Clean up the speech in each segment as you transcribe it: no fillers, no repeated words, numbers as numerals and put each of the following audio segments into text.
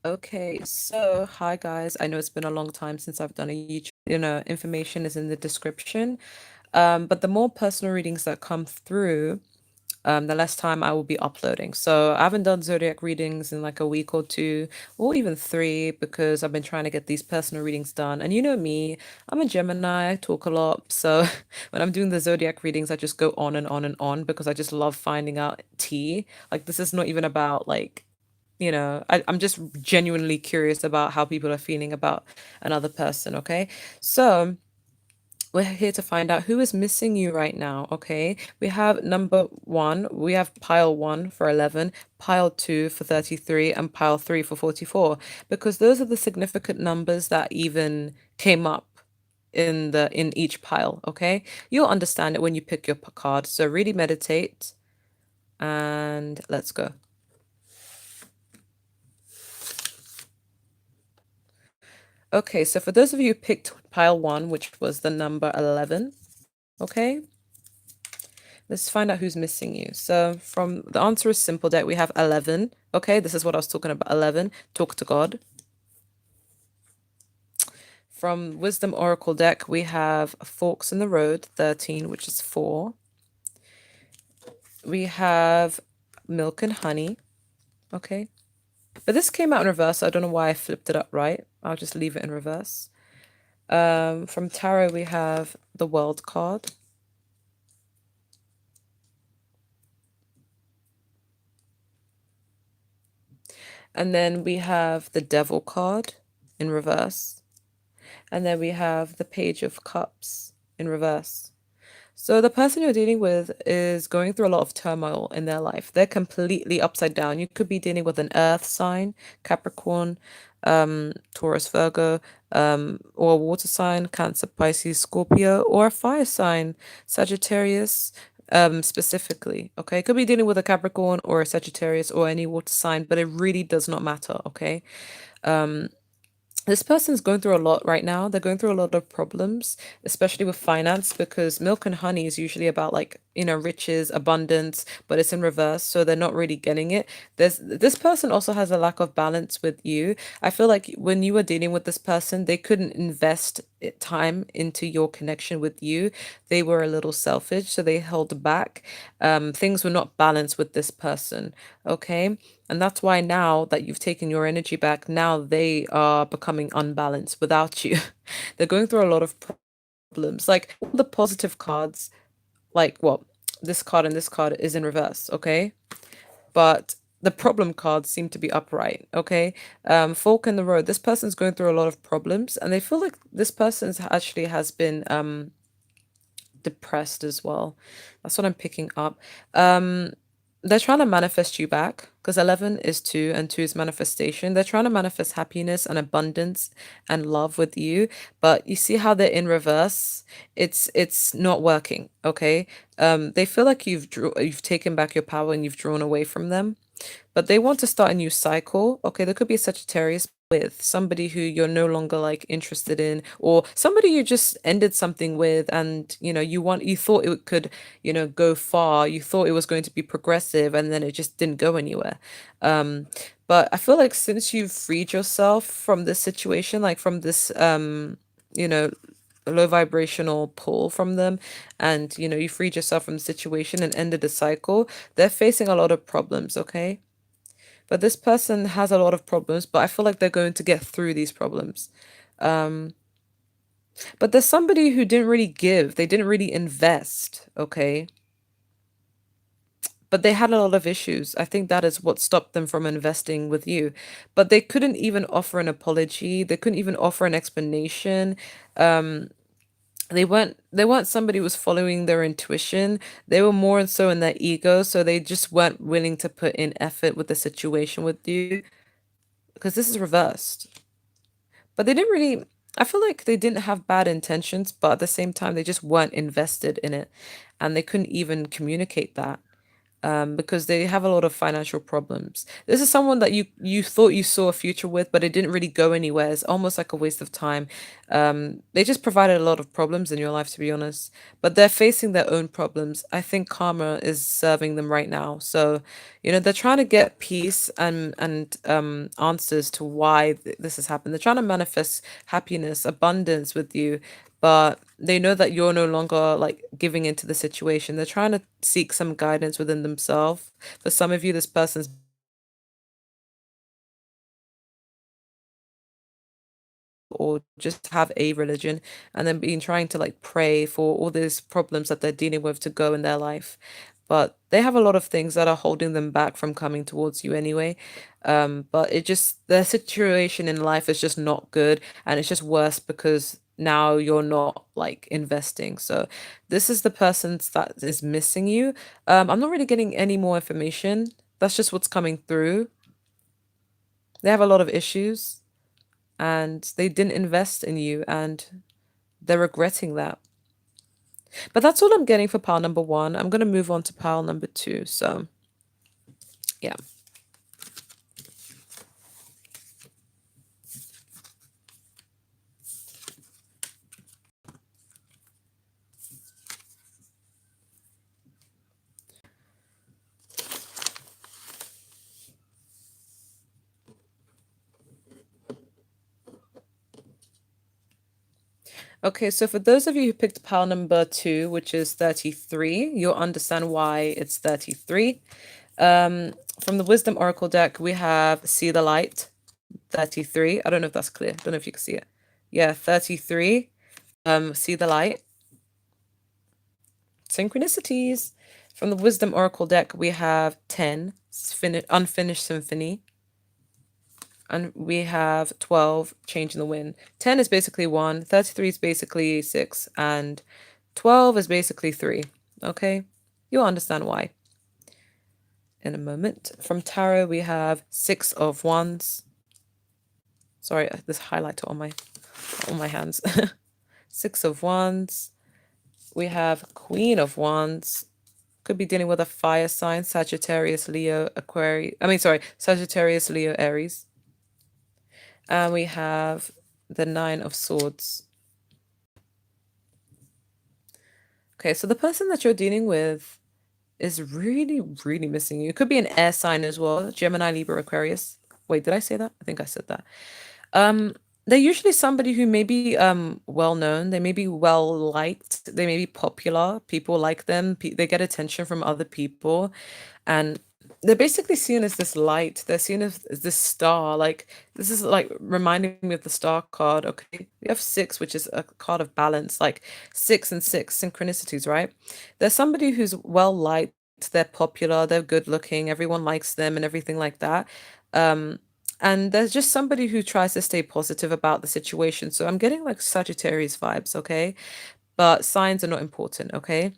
Okay, so hi guys. I know it's been a long time since I've done a YouTube, information is in the description. But the more personal readings that come through, the less time I will be uploading. So I haven't done zodiac readings in like a week or two, or even three, because I've been trying to get these personal readings done. And you know me, I'm a Gemini, I talk a lot. So when I'm doing the zodiac readings, I just go on and on and on because I just love finding out tea. Like this is not even about like I'm just genuinely curious about how people are feeling about another person, okay? So we're here to find out who is missing you right now, okay? We have number one, we have pile one for 11, pile two for 33, and pile three for 44, because those are the significant numbers that even came up in each pile, okay? You'll understand it when you pick your card. So really meditate and let's go. Okay, so for those of you who picked pile one, which was the number 11, okay, let's find out who's missing you. So from the answer is simple deck, we have 11. Okay, this is what I was talking about. 11, talk to God. From Wisdom Oracle deck, we have Forks in the Road, 13, which is 4. We have Milk and Honey. Okay, but this came out in reverse, so I don't know why I flipped it up right. I'll just leave it in reverse. From Tarot, we have the World card. And then we have the Devil card in reverse. And then we have the Page of Cups in reverse. So the person you're dealing with is going through a lot of turmoil in their life. They're completely upside down. You could be dealing with an earth sign, Capricorn, Taurus, Virgo, or a water sign, Cancer, Pisces, Scorpio, or a fire sign, Sagittarius, specifically. Okay, could be dealing with a Capricorn or a Sagittarius or any water sign, but it really does not matter. Okay. This person's going through a lot right now. They're going through a lot of problems, especially with finance, because milk and honey is usually about like, riches, abundance, but it's in reverse. So they're not really getting it. This person also has a lack of balance with you. I feel like when you were dealing with this person, they couldn't invest time into your connection with you. They were a little selfish, so they held back. Things were not balanced with this person. Okay. And that's why now that you've taken your energy back, now they are becoming unbalanced without you. They're going through a lot of problems. Like all the positive cards, like what this card and this card is in reverse, okay? But the problem cards seem to be upright, okay? Fork in the road. This person's going through a lot of problems, and they feel like this person's actually has been depressed as well. That's what I'm picking up. They're trying to manifest you back because 11 is 2 and 2 is manifestation. They're trying to manifest happiness and abundance and love with you, but you see how they're in reverse. It's not working, okay? They feel like you've taken back your power and you've drawn away from them, but they want to start a new cycle. Okay, there could be a Sagittarius with somebody who you're no longer like interested in, or somebody you just ended something with, and you thought it could, go far. You thought it was going to be progressive, and then it just didn't go anywhere. Um, but I feel like since you've freed yourself from this situation, like from this, you know, low vibrational pull from them, and you freed yourself from the situation and ended the cycle, they're facing a lot of problems, okay? But this person has a lot of problems, but I feel like they're going to get through these problems. Um, but there's somebody who didn't really give, they didn't really invest, okay? But they had a lot of issues. I think that is what stopped them from investing with you. But they couldn't even offer an apology, they couldn't even offer an explanation. Um, they weren't somebody who was following their intuition. They were more and so in their ego, so they just weren't willing to put in effort with the situation with you, because this is reversed. But they didn't really, I feel like they didn't have bad intentions, but at the same time, they just weren't invested in it and they couldn't even communicate that. because they have a lot of financial problems. This is someone that you thought you saw a future with, but it didn't really go anywhere. It's almost like a waste of time. They just provided a lot of problems in your life, to be honest. But they're facing their own problems. I think karma is serving them right now. So, they're trying to get peace and answers to why this has happened. They're trying to manifest happiness, abundance with you, but they know that you're no longer like giving into the situation. They're trying to seek some guidance within themselves. For some of you, this person's or just have a religion and then been trying to like pray for all these problems that they're dealing with to go in their life. But they have a lot of things that are holding them back from coming towards you anyway. But it just, their situation in life is just not good. And it's just worse because now you're not like investing. So this is the person that is missing you. I'm not really getting any more information. That's just what's coming through. They have a lot of issues and they didn't invest in you and they're regretting that. But that's all I'm getting for pile number one. I'm going to move on to pile number two. So, yeah. Okay, so for those of you who picked pile number two, which is 33, you'll understand why it's 33. From the Wisdom Oracle deck, we have See the Light, 33. I don't know if that's clear. Don't know if you can see it. Yeah, 33. See the Light. Synchronicities. From the Wisdom Oracle deck, we have 10, Unfinished Symphony. And we have 12, Change in the Wind. 10 is basically 1, 33 is basically 6, and 12 is basically 3. Okay? You'll understand why in a moment. From Tarot, we have 6 of Wands. Sorry, this highlighter on my hands. 6 of Wands. We have Queen of Wands. Could be dealing with a fire sign, Sagittarius, Leo, Aquarius. Sagittarius, Leo, Aries. And we have the Nine of Swords. Okay, so the person that you're dealing with is really, really missing you. It could be an air sign as well. Gemini, Libra, Aquarius. Wait, did I say that? I think I said that. Um, they're usually somebody who may be well known. They may be well liked. They may be popular. People like them. They get attention from other people, and they're basically seen as this light. They're seen as this star. Like this is like reminding me of the star card. Okay, we have 6, which is a card of balance. Like 6 and 6 synchronicities, right? There's somebody who's well liked. They're popular. They're good looking. Everyone likes them and everything like that. Um, and there's just somebody who tries to stay positive about the situation. So I'm getting like Sagittarius vibes, okay? But signs are not important, okay?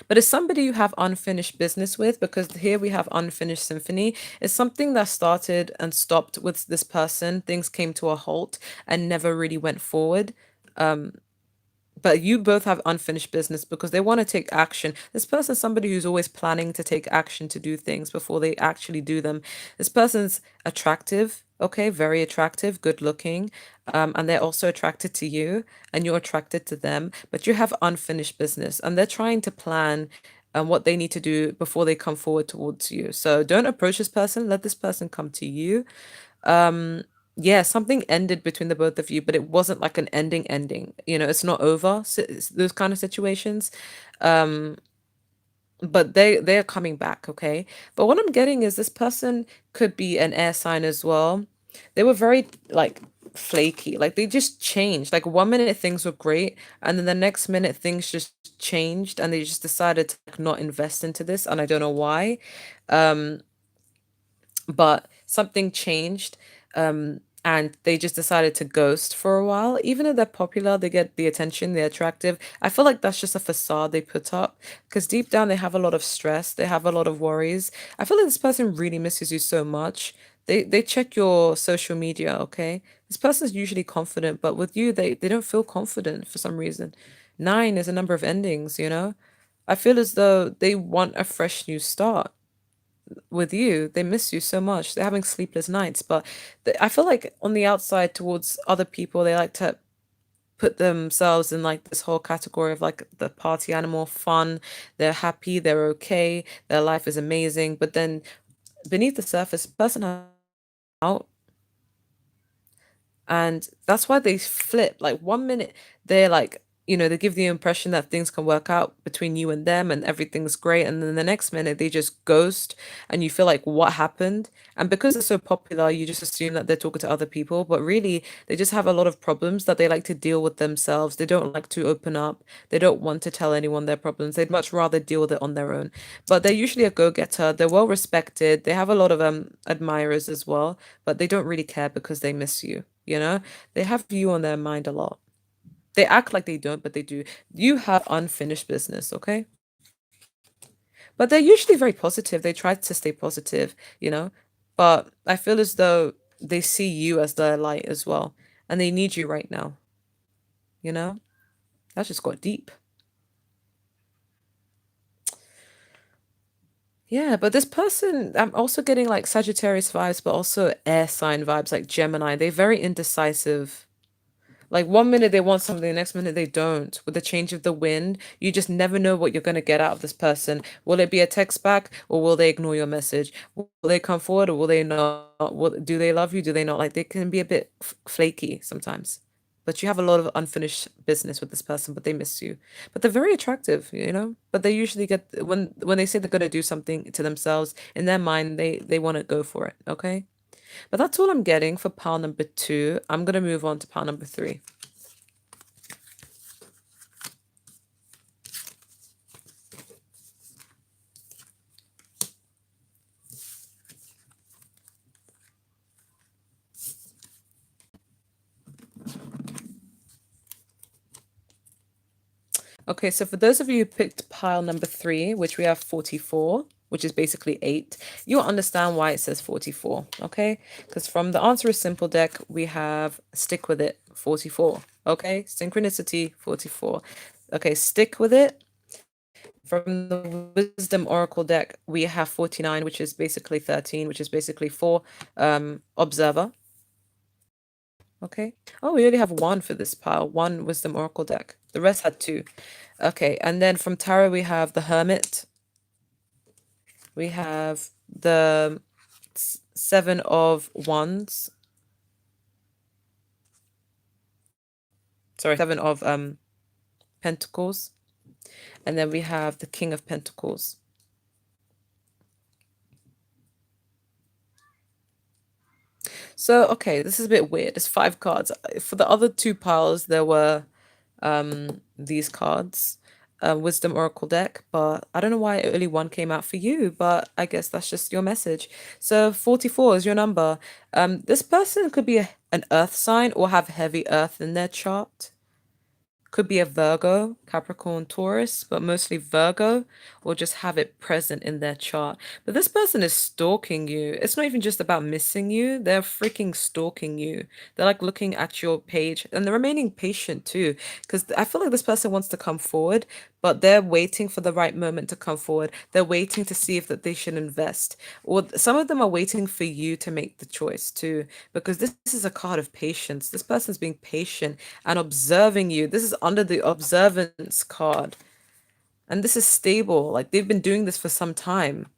But it's somebody you have unfinished business with, because here we have unfinished symphony. It's something that started and stopped with this person. Things came to a halt and never really went forward. But you both have unfinished business because they want to take action. This person's somebody who's always planning to take action to do things before they actually do them. This person's attractive, okay, very attractive, good looking, and they're also attracted to you, and you're attracted to them, but you have unfinished business, and they're trying to plan what they need to do before they come forward towards you. So don't approach this person, let this person come to you. Yeah, something ended between the both of you, but it wasn't like an ending. It's not over. It's those kind of situations. Um, but they're coming back, okay? But what I'm getting is this person could be an air sign as well. They were very like flaky. Like they just changed. Like 1 minute things were great, and then the next minute things just changed, and they just decided to like, not invest into this, and I don't know why. Um, but something changed, and they just decided to ghost for a while. Even though they're popular, they get the attention, they're attractive. I feel like that's just a facade they put up, because deep down they have a lot of stress, they have a lot of worries. I feel like this person really misses you so much. They check your social media, okay? This person's usually confident, but with you they don't feel confident for some reason. 9 is a number of endings, you know? I feel as though they want a fresh new start with you. They miss you so much. They're having sleepless nights, but I feel like on the outside towards other people, they like to put themselves in like this whole category of like the party animal, fun. They're happy, they're okay, their life is amazing. But then beneath the surface, person out, and that's why they flip. Like 1 minute they're like, they give the impression that things can work out between you and them and everything's great, and then the next minute they just ghost, and you feel like what happened. And because they're so popular, you just assume that they're talking to other people, but really they just have a lot of problems that they like to deal with themselves. They don't like to open up. They don't want to tell anyone their problems. They'd much rather deal with it on their own. But they're usually a go-getter. They're well respected. They have a lot of admirers as well, but they don't really care because they miss you. They have you on their mind a lot. They act like they don't, but they do. You have unfinished business, okay? But they're usually very positive. They try to stay positive, you know? But I feel as though they see you as their light as well. And they need you right now, you know? That just got deep. Yeah, but this person, I'm also getting like Sagittarius vibes, but also air sign vibes, like Gemini. They're very indecisive. Like 1 minute they want something, the next minute they don't. With the change of the wind, you just never know what you're going to get out of this person. Will it be a text back, or will they ignore your message? Will they come forward, or will they not? Do they love you? Do they not? Like they can be a bit flaky sometimes. But you have a lot of unfinished business with this person, but they miss you. But they're very attractive. But they usually get when they say they're going to do something to themselves, in their mind they want to go for it, okay? But that's all I'm getting for pile number two. I'm going to move on to pile number three. Okay, so for those of you who picked pile number three, which we have 44, which is basically 8, you'll understand why it says 44, okay? Because from the Answer is Simple deck, we have stick with it, 44, okay? Synchronicity, 44. Okay, stick with it. From the Wisdom Oracle deck, we have 49, which is basically 13, which is basically 4, Observer. Okay. Oh, we only have one for this pile, one Wisdom Oracle deck. The rest had two. Okay, and then from Tarot we have the Hermit. We have the Seven of Wands. Sorry, Seven of Pentacles. And then we have the King of Pentacles. So, okay, this is a bit weird. It's 5 cards. For the other 2 piles, there were these cards, Wisdom Oracle deck, but I don't know why only one came out for you, but I guess that's just your message. So 44 is your number. This person could be an earth sign or have heavy earth in their chart. Could be a Virgo, Capricorn, Taurus, but mostly Virgo, or just have it present in their chart. But this person is stalking you. It's not even just about missing you, they're freaking stalking you. They're like looking at your page and they're remaining patient too, because I feel like this person wants to come forward, but they're waiting for the right moment to come forward. They're waiting to see if that they should invest. Or some of them are waiting for you to make the choice too, because this is a card of patience. This person's being patient and observing you. This is under the observance card. And this is stable. Like they've been doing this for some time.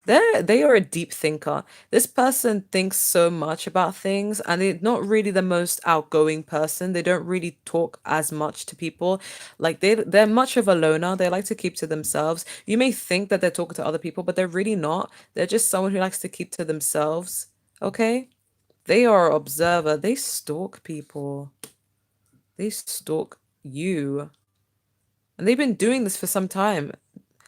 They are a deep thinker. This person thinks so much about things and they're not really the most outgoing person. They don't really talk as much to people. Like they're much of a loner. They like to keep to themselves. You may think that they're talking to other people, but they're really not. They're just someone who likes to keep to themselves. Okay? They are an observer. They stalk people. They stalk you. And they've been doing this for some time.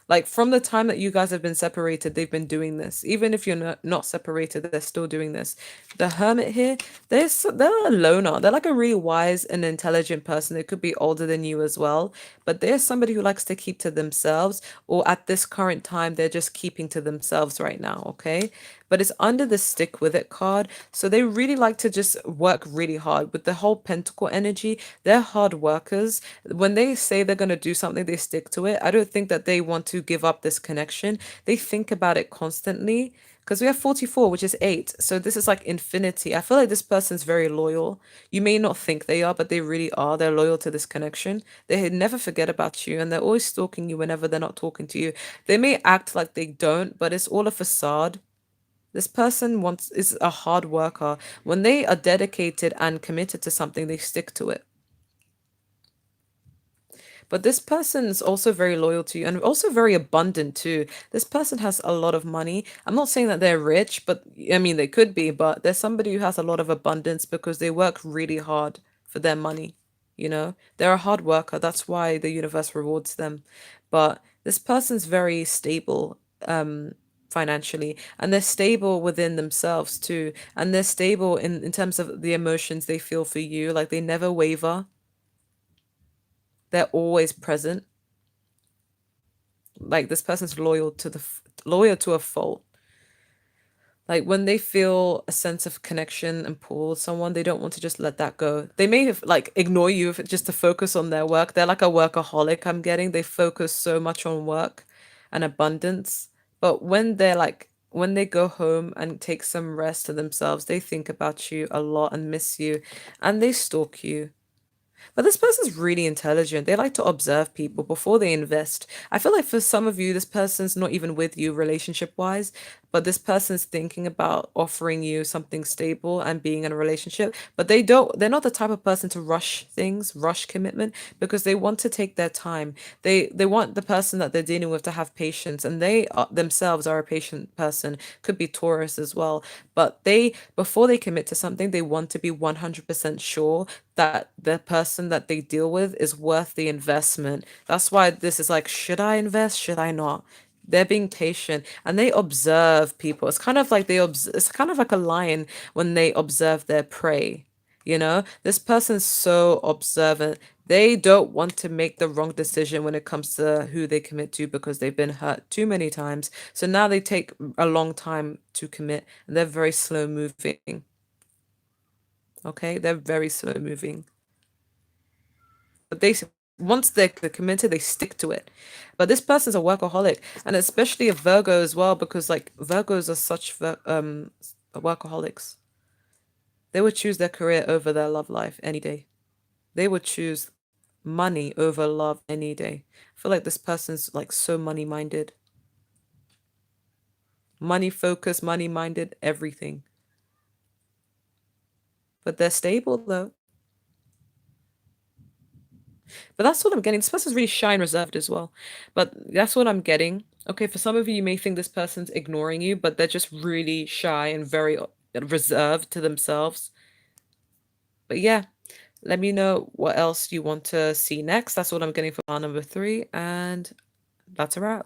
Like from the time that you guys have been separated, they've been doing this. Even if you're not separated, they're still doing this. The hermit here, they're a loner. They're like a really wise and intelligent person. They could be older than you as well, but they're somebody who likes to keep to themselves, or at this current time, they're just keeping to themselves right now, okay? but it's under the stick with it card. So they really like to just work really hard with the whole pentacle energy. They're hard workers. When they say they're going to do something, they stick to it. I don't think that they want to give up this connection. They think about it constantly because we have 44, which is 8. So this is like infinity. I feel like this person's very loyal. You may not think they are, but they really are. They're loyal to this connection. They never forget about you, and they're always stalking you whenever they're not talking to you. They may act like they don't, but it's all a facade. This person wants is a hard worker. When they are dedicated and committed to something, they stick to it. But this person is also very loyal to you and also very abundant too. This person has a lot of money. I'm not saying that they're rich, but I mean, they could be, but there's somebody who has a lot of abundance because they work really hard for their money. You know, they're a hard worker. That's why the universe rewards them. But this person's very stable, financially, and they're stable within themselves too. And they're stable in terms of the emotions they feel for you. Like they never waver. They're always present. Like this person's loyal to a fault. Like when they feel a sense of connection and pull with someone, they don't want to just let that go. They may have like ignore you if, just to focus on their work. They're like a workaholic, I'm getting. They focus so much on work and abundance. But when they go home and take some rest to themselves, they think about you a lot and miss you, and they stalk you. But this person's really intelligent. They like to observe people before they invest. I feel like for some of you, this person's not even with you relationship wise, but this person's thinking about offering you something stable and being in a relationship. But they're not the type of person to rush things, rush commitment, because they want to take their time. They want the person that they're dealing with to have patience, and they themselves are a patient person. Could be Taurus as well. But before they commit to something, they want to be 100% sure that the person that they deal with is worth the investment. That's why this is like, should I invest? Should I not? They're being patient and they observe people. It's kind of like it's kind of like a lion when they observe their prey. You know, this person's so observant. They don't want to make the wrong decision when it comes to who they commit to because they've been hurt too many times. So now they take a long time to commit and they're very slow moving. Okay, they're very slow moving. But once they're committed, they stick to it. But this person's a workaholic, and especially a Virgo as well, because like Virgos are such workaholics. They would choose their career over their love life any day. They would choose money over love any day. I feel like this person's like so money minded, money focused, money minded, everything. But they're stable though. But that's what I'm getting. This person's really shy and reserved as well. But that's what I'm getting. Okay, for some of you, you may think this person's ignoring you, but they're just really shy and very reserved to themselves. But yeah, let me know what else you want to see next. That's what I'm getting for bar number 3, and that's a wrap.